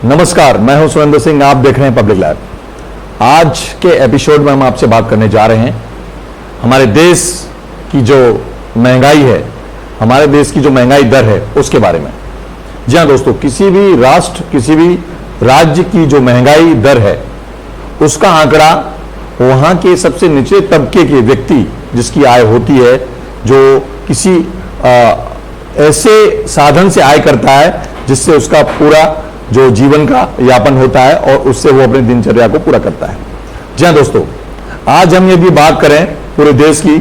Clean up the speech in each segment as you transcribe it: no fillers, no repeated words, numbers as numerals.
नमस्कार, मैं हूं सुरेंद्र सिंह। आप देख रहे हैं पब्लिक लाइव। आज के एपिसोड में हम आपसे बात करने जा रहे हैं हमारे देश की जो महंगाई है, हमारे देश की जो महंगाई दर है उसके बारे में। जी हां दोस्तों, किसी भी राष्ट्र, किसी भी राज्य की जो महंगाई दर है उसका आंकड़ा वहां के सबसे निचले तबके के व्यक्ति जिसकी आय होती है, जो किसी ऐसे साधन से आय करता है जिससे उसका पूरा जो जीवन का यापन होता है और उससे वो अपनी दिनचर्या को पूरा करता है। जी हाँ दोस्तों, आज हम यदि बात करें पूरे देश की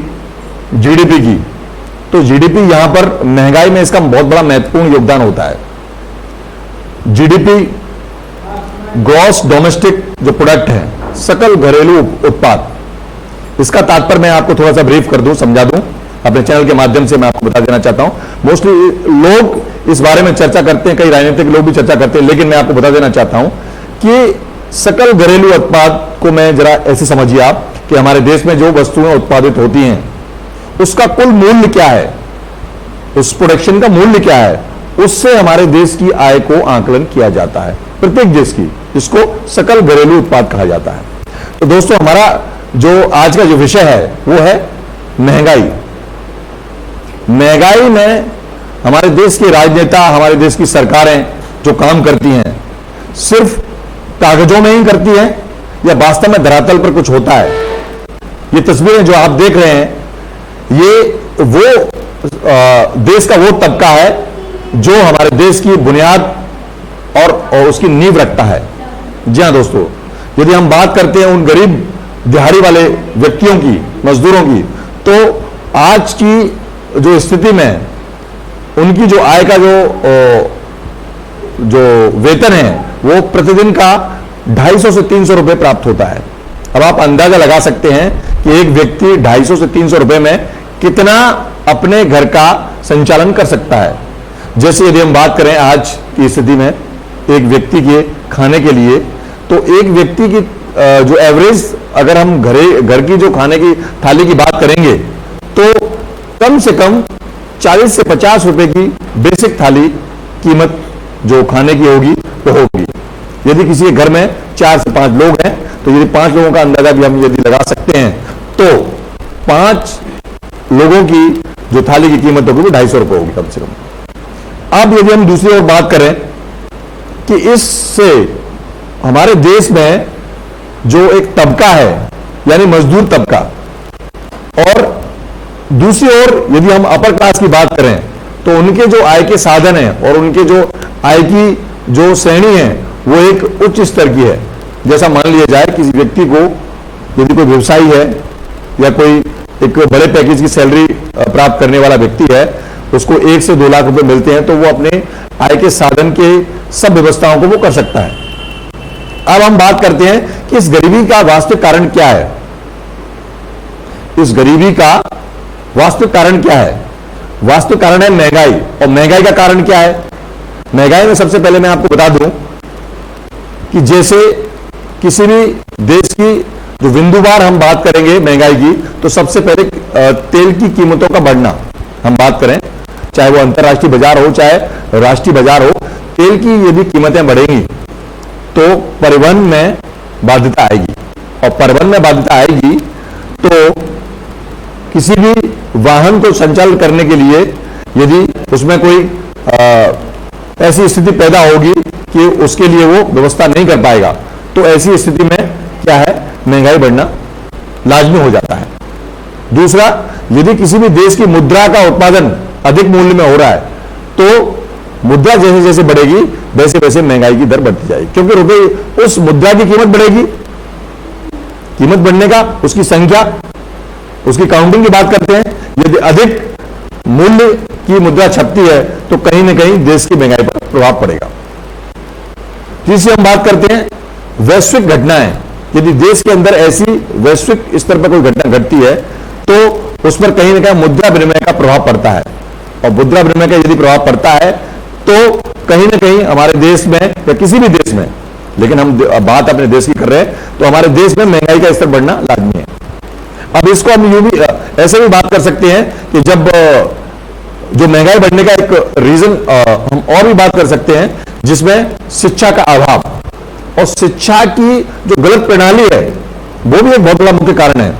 जीडीपी की, तो जीडीपी यहां पर महंगाई में इसका बहुत बड़ा महत्वपूर्ण योगदान होता है। जीडीपी ग्रॉस डोमेस्टिक जो प्रोडक्ट है, सकल घरेलू उत्पाद, इसका तात्पर्य मैं आपको थोड़ा सा ब्रीफ कर दूं, समझा दूं। अपने चैनल के माध्यम से मैं आपको बता देना चाहता हूं। मोस्टली लोग इस बारे में चर्चा करते हैं, कई राजनीतिक लोग भी चर्चा करते हैं, लेकिन मैं आपको बता देना चाहता हूं कि सकल घरेलू उत्पाद को मैं जरा ऐसे समझिए आप कि हमारे देश में जो वस्तुएं उत्पादित होती हैं उसका कुल मूल्य क्या है, उस प्रोडक्शन का मूल्य क्या है, उससे हमारे देश की आय को आकलन किया जाता है, प्रत्येक देश की, जिसको सकल घरेलू उत्पाद कहा जाता है। तो दोस्तों, हमारा जो आज का जो विषय है वो है महंगाई। महंगाई में हमारे देश के राजनेता, हमारे देश की सरकारें जो काम करती हैं, सिर्फ कागजों में ही करती हैं या वास्तव में धरातल पर कुछ होता है? ये तस्वीरें जो आप देख रहे हैं, ये वो देश का वो तबका है जो हमारे देश की बुनियाद और उसकी नींव रखता है। जी हाँ दोस्तों, यदि हम बात करते हैं उन गरीब दिहाड़ी वाले व्यक्तियों की, मजदूरों की, तो आज की जो स्थिति में उनकी जो आय का जो वेतन है वो प्रतिदिन का 250 से 300 रुपए प्राप्त होता है। अब आप अंदाजा लगा सकते हैं कि एक व्यक्ति 250 से 300 रुपए में कितना अपने घर का संचालन कर सकता है। जैसे यदि हम बात करें आज की स्थिति में एक व्यक्ति के खाने के लिए, तो एक व्यक्ति की जो एवरेज, अगर हम घर की जो खाने की थाली की बात करेंगे, तो कम से कम 40 से 50 रुपए की बेसिक थाली कीमत जो खाने की होगी वो होगी। यदि किसी के घर में 4 से 5 लोग हैं, तो यदि 5 लोगों का अंदाजा भी हम यदि लगा सकते हैं, तो 5 लोगों की जो थाली की कीमत होगी वो 250 रुपए होगी कम से कम। अब यदि हम दूसरी ओर बात करें कि इससे हमारे देश में जो एक तबका है, यानी मजदूर तबका, और दूसरी ओर यदि हम अपर क्लास की बात करें, तो उनके जो आय के साधन हैं और उनके जो आय की जो श्रेणी है वो एक उच्च स्तर की है। जैसा मान लिया जाए किसी व्यक्ति को, यदि कोई व्यवसायी है या कोई एक बड़े पैकेज की सैलरी प्राप्त करने वाला व्यक्ति है, उसको 1 से 2 लाख रुपए मिलते हैं, तो वो अपने आय के साधन के सब व्यवस्थाओं को वो कर सकता है। अब हम बात करते हैं कि इस गरीबी का वास्तविक कारण क्या है। इस गरीबी का वास्तविक कारण क्या है? वास्तविक कारण है महंगाई। और महंगाई का कारण क्या है? महंगाई में सबसे पहले मैं आपको बता दूं कि जैसे किसी भी देश की जो बिंदुवार हम बात करेंगे महंगाई की, तो सबसे पहले तेल की कीमतों का बढ़ना हम बात करें, चाहे वो अंतर्राष्ट्रीय बाजार हो चाहे राष्ट्रीय बाजार हो, तेल की यदि कीमतें बढ़ेंगी तो परिवहन में बाध्यता आएगी, और परिवहन में बाध्यता आएगी तो किसी भी वाहन को संचालन करने के लिए यदि उसमें कोई ऐसी स्थिति पैदा होगी कि उसके लिए वो व्यवस्था नहीं कर पाएगा, तो ऐसी स्थिति में क्या है, महंगाई बढ़ना लाजमी हो जाता है। दूसरा, यदि किसी भी देश की मुद्रा का उत्पादन अधिक मूल्य में हो रहा है, तो मुद्रा जैसे जैसे बढ़ेगी वैसे वैसे महंगाई की दर बढ़ती जाएगी, क्योंकि रुपए, उस मुद्रा की कीमत बढ़ेगी। कीमत बढ़ने का, उसकी संख्या, उसकी काउंटिंग की बात करते हैं, यदि अधिक मूल्य की मुद्रा छपती है तो कहीं ना कहीं देश की महंगाई पर प्रभाव पड़ेगा। तीसरी हम बात करते हैं वैश्विक घटनाएं। यदि देश के अंदर ऐसी वैश्विक स्तर पर कोई घटना घटती है तो उस पर कहीं ना कहीं मुद्रा विनिमय का प्रभाव पड़ता है, और मुद्रा विनिमय का यदि प्रभाव पड़ता है तो कहीं ना कहीं हमारे देश में या किसी भी देश में, लेकिन हम बात अपने देश की कर रहे हैं, तो हमारे देश में महंगाई का स्तर बढ़ना लाजमी है। अब इसको हम यूं भी ऐसे भी बात कर सकते हैं कि जब जो महंगाई बढ़ने का एक रीजन हम और भी बात कर सकते हैं, जिसमें शिक्षा का अभाव और शिक्षा की जो गलत प्रणाली है वो भी एक बहुत बड़ा मुख्य कारण है।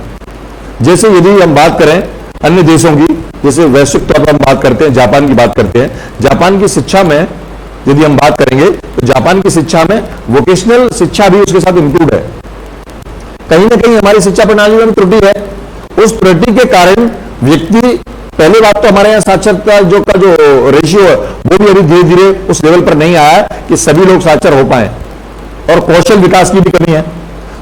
जैसे यदि हम बात करें अन्य देशों की, जैसे वैश्विक तौर पर हम बात करते हैं, जापान की बात करते हैं, जापान की शिक्षा में यदि हम बात करेंगे तो जापान की शिक्षा में वोकेशनल शिक्षा भी उसके साथ इंक्लूड है। कहीं ना कहीं हमारी शिक्षा प्रणाली में त्रुटि है। उस त्रुटि के कारण व्यक्ति, पहली बात तो हमारे यहाँ साक्षरता का जो रेशियो है वो भी अभी धीरे धीरे उस लेवल पर नहीं आया है कि सभी लोग साक्षर हो पाए, और कौशल विकास की भी कमी है।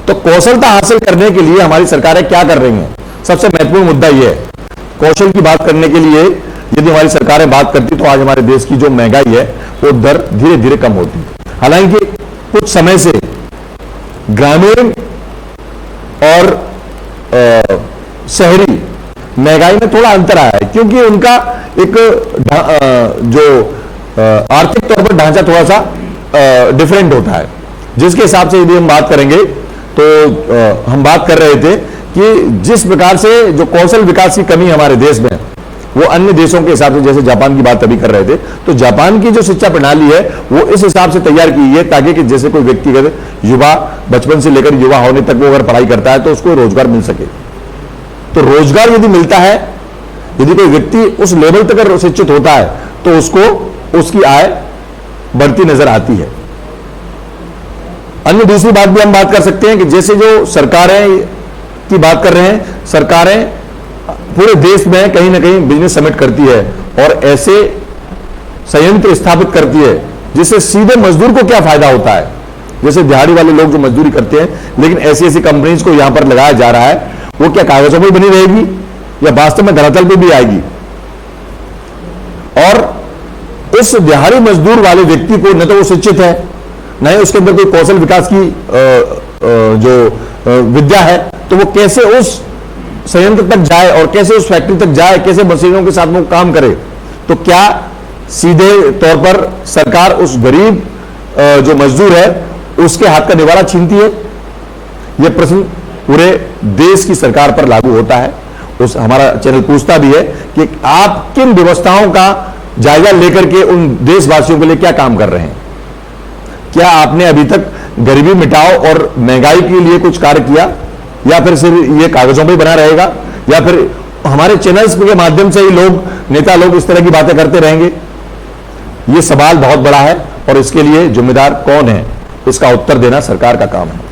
तो कौशलता हासिल करने के लिए हमारी सरकारें क्या कर रही हैं? सबसे महत्वपूर्ण मुद्दा यह है, कौशल की बात करने के लिए यदि हमारी सरकारें बात करती तो आज हमारे देश की जो महंगाई है वो दर धीरे धीरे कम होती। हालांकि कुछ समय से ग्रामीण और शहरी महंगाई में थोड़ा अंतर आया है, क्योंकि उनका एक जो आर्थिक तौर पर ढांचा थोड़ा सा डिफरेंट होता है, जिसके हिसाब से यदि हम बात करेंगे तो हम बात कर रहे थे कि जिस प्रकार से जो कौशल विकास की कमी हमारे देश में, वो अन्य देशों के हिसाब से, जैसे जापान की बात अभी कर रहे थे, तो जापान की जो शिक्षा प्रणाली है वो इस हिसाब से तैयार की है ताकि कि जैसे कोई व्यक्ति अगर युवा बचपन से लेकर युवा होने तक वो अगर पढ़ाई करता है तो उसको रोजगार मिल सके। तो रोजगार यदि मिलता है, यदि कोई व्यक्ति उस लेवल तक अगर शिक्षित होता है तो उसको उसकी आय बढ़ती नजर आती है। अन्य दूसरी बात भी हम बात कर सकते हैं कि जैसे जो सरकारें की बात कर रहे हैं, सरकारें पूरे देश में कहीं ना कहीं बिजनेस समिट करती है और ऐसे संयंत्र स्थापित करती है जिससे सीधे मजदूर को क्या फायदा होता है। जैसे दिहाड़ी वाले लोग जो मजदूरी करते हैं, लेकिन ऐसी ऐसी कंपनीज को यहां पर लगाया जा रहा है, वो क्या कागजों पर बनी रहेगी या वास्तव में धरातल पर भी आएगी? और उस दिहाड़ी मजदूर वाले व्यक्ति को न तो वो शिक्षित है, न ही उसके अंदर कोई कौशल विकास की जो विद्या है, तो वो कैसे उस संयंत्र तक जाए और कैसे उस फैक्ट्री तक जाए, कैसे मशीनों के साथ वो काम करे? तो क्या सीधे तौर पर सरकार उस गरीब जो मजदूर है उसके हाथ का निवाला छीनती है? यह प्रश्न पूरे देश की सरकार पर लागू होता है। उस हमारा चैनल पूछता भी है कि आप किन व्यवस्थाओं का जायजा लेकर के उन देशवासियों के लिए क्या काम कर रहे हैं? क्या आपने अभी तक गरीबी मिटाओ और महंगाई के लिए कुछ कार्य किया, या फिर सिर्फ ये कागजों पे बना रहेगा, या फिर हमारे चैनल्स के माध्यम से ही लोग, नेता लोग इस तरह की बातें करते रहेंगे? ये सवाल बहुत बड़ा है और इसके लिए जिम्मेदार कौन है, इसका उत्तर देना सरकार का काम है।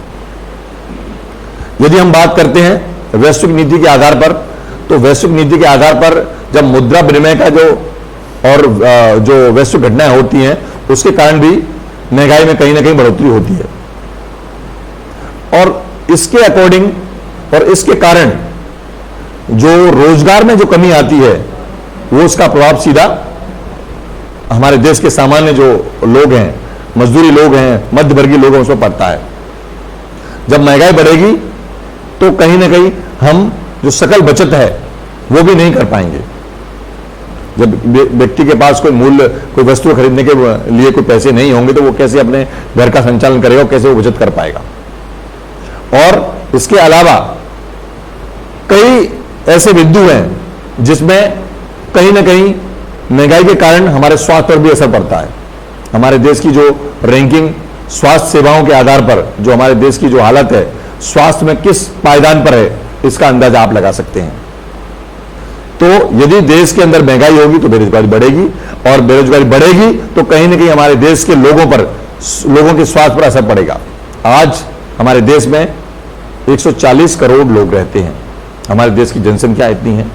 यदि हम बात करते हैं वैश्विक नीति के आधार पर, तो वैश्विक नीति के आधार पर जब मुद्रा विनिमय का और जो वैश्विक घटनाएं होती हैं उसके कारण भी महंगाई में कहीं ना कहीं बढ़ोतरी होती है, और इसके अकॉर्डिंग और इसके कारण जो रोजगार में जो कमी आती है वो उसका प्रभाव सीधा हमारे देश के सामान्य जो लोग हैं, मजदूरी लोग हैं, मध्यवर्गीय लोग हैं, उस पर पड़ता है। जब महंगाई बढ़ेगी तो कहीं ना कहीं हम जो सकल बचत है वो भी नहीं कर पाएंगे। जब व्यक्ति के पास कोई मूल्य, कोई वस्तु खरीदने के लिए कोई पैसे नहीं होंगे तो वो कैसे अपने घर का संचालन करेगा, कैसे वो बचत कर पाएगा? और इसके अलावा कई ऐसे बिंदु हैं जिसमें कहीं ना कहीं महंगाई के कारण हमारे स्वास्थ्य पर भी असर पड़ता है। हमारे देश की जो रैंकिंग स्वास्थ्य सेवाओं के आधार पर, जो हमारे देश की जो हालत है स्वास्थ्य में किस पायदान पर है, इसका अंदाजा आप लगा सकते हैं। तो यदि देश के अंदर महंगाई होगी तो बेरोजगारी बढ़ेगी, और बेरोजगारी बढ़ेगी तो कहीं ना कहीं हमारे देश के लोगों के स्वास्थ्य पर असर पड़ेगा। आज हमारे देश में 140 करोड़ लोग रहते हैं। हमारे देश की जनसंख्या इतनी है।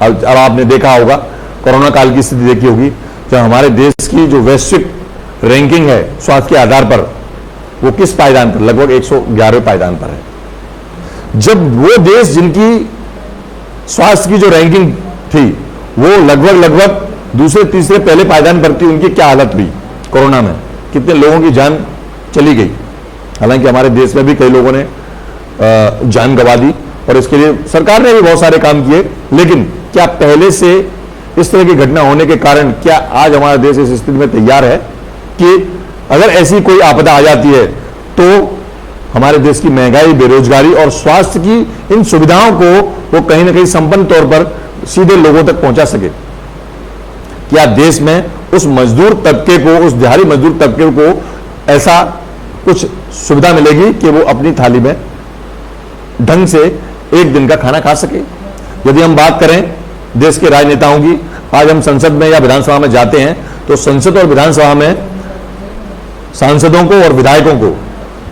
अब आपने देखा होगा, कोरोना काल की स्थिति देखी होगी, जब हमारे देश की जो वैश्विक रैंकिंग है स्वास्थ्य के आधार पर, वो किस पायदान पर? लगभग 111वें पायदान पर है। जब वो देश जिनकी स्वास्थ्य की जो रैंकिंग थी वो लगभग दूसरे तीसरे पहले पायदान पर थी, उनकी क्या हालत हुई कोरोना में? कितने लोगों की जान चली गई। हालांकि हमारे देश में भी कई लोगों ने जान गंवा दी और इसके लिए सरकार ने भी बहुत सारे काम किए, लेकिन क्या पहले से इस तरह की घटना होने के कारण क्या आज हमारा देश इस स्थिति में तैयार है कि अगर ऐसी कोई आपदा आ जाती है तो हमारे देश की महंगाई, बेरोजगारी और स्वास्थ्य की इन सुविधाओं को वो कहीं ना कहीं संपन्न तौर पर सीधे लोगों तक पहुंचा सके? क्या देश में उस मजदूर तबके को, उस दिहाड़ी मजदूर तबके को ऐसा कुछ सुविधा मिलेगी कि वो अपनी थाली में ढंग से एक दिन का खाना खा सके? यदि हम बात करें देश के राजनेताओं की, आज हम संसद में या विधानसभा में जाते हैं तो संसद और विधानसभा में सांसदों को और विधायकों को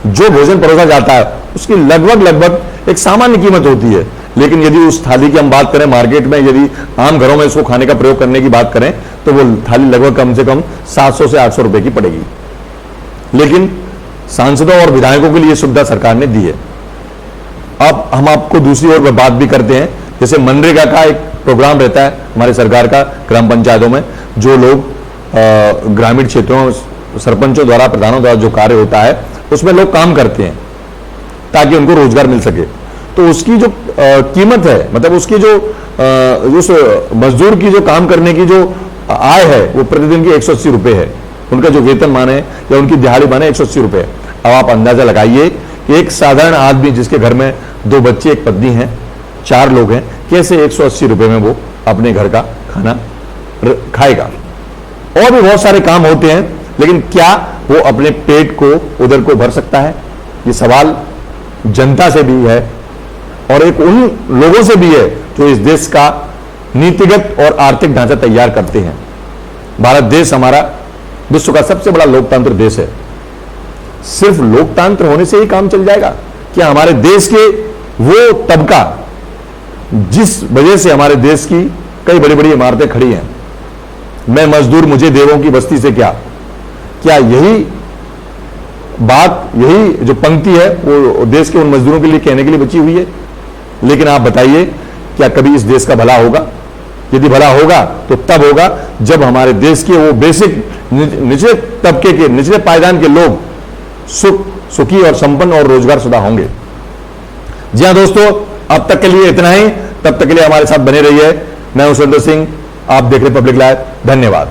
जो भोजन परोसा जाता है उसकी लगभग एक सामान्य कीमत होती है। लेकिन यदि उस थाली की हम बात करें मार्केट में, यदि आम घरों में इसको खाने का प्रयोग करने की बात करें तो वो थाली लगभग कम से कम 700 से 800 रुपए की पड़ेगी। लेकिन सांसदों और विधायकों के लिए सुविधा सरकार ने दी है। अब हम आपको दूसरी ओर बात भी करते हैं, जैसे मनरेगा का एक प्रोग्राम रहता है हमारी सरकार का ग्राम पंचायतों में, जो लोग ग्रामीण क्षेत्रों सरपंचों द्वारा, प्रधानों द्वारा जो कार्य होता है उसमें लोग काम करते हैं ताकि उनको रोजगार मिल सके। तो उसकी जो कीमत है, मतलब उसकी जो उस मजदूर की जो काम करने की जो आय है वो प्रतिदिन की 180 रुपए है। उनका जो वेतन माने या उनकी दिहाड़ी माने 180 रुपए। अब आप अंदाजा लगाइए कि एक साधारण आदमी जिसके घर में 2 बच्चे, 1 पत्नी है, 4 लोग हैं, कैसे 180 रुपए में वो अपने घर का खाना खाएगा। और भी बहुत सारे काम होते हैं, लेकिन क्या वो अपने पेट को, उधर को भर सकता है? ये सवाल जनता से भी है और एक उन लोगों से भी है जो इस देश का नीतिगत और आर्थिक ढांचा तैयार करते हैं। भारत देश हमारा विश्व का सबसे बड़ा लोकतंत्र देश है। सिर्फ लोकतंत्र होने से ही काम चल जाएगा क्या? हमारे देश के वो तबका जिस वजह से हमारे देश की कई बड़ी बड़ी इमारतें खड़ी हैं, मैं मजदूर मुझे देवों की बस्ती से क्या यही बात, यही जो पंक्ति है वो देश के उन मजदूरों के लिए कहने के लिए बची हुई है? लेकिन आप बताइए, क्या कभी इस देश का भला होगा? यदि भला होगा तो तब होगा जब हमारे देश के वो बेसिक निचले तबके के, निचले पायदान के लोग सुखी और संपन्न और रोजगार शुदा होंगे। जी हां दोस्तों, अब तक के लिए इतना ही। तब तक के लिए हमारे साथ बने रहिए। मैं हूं सुरेंद्र सिंह, आप देख रहे पब्लिक लाइव। धन्यवाद।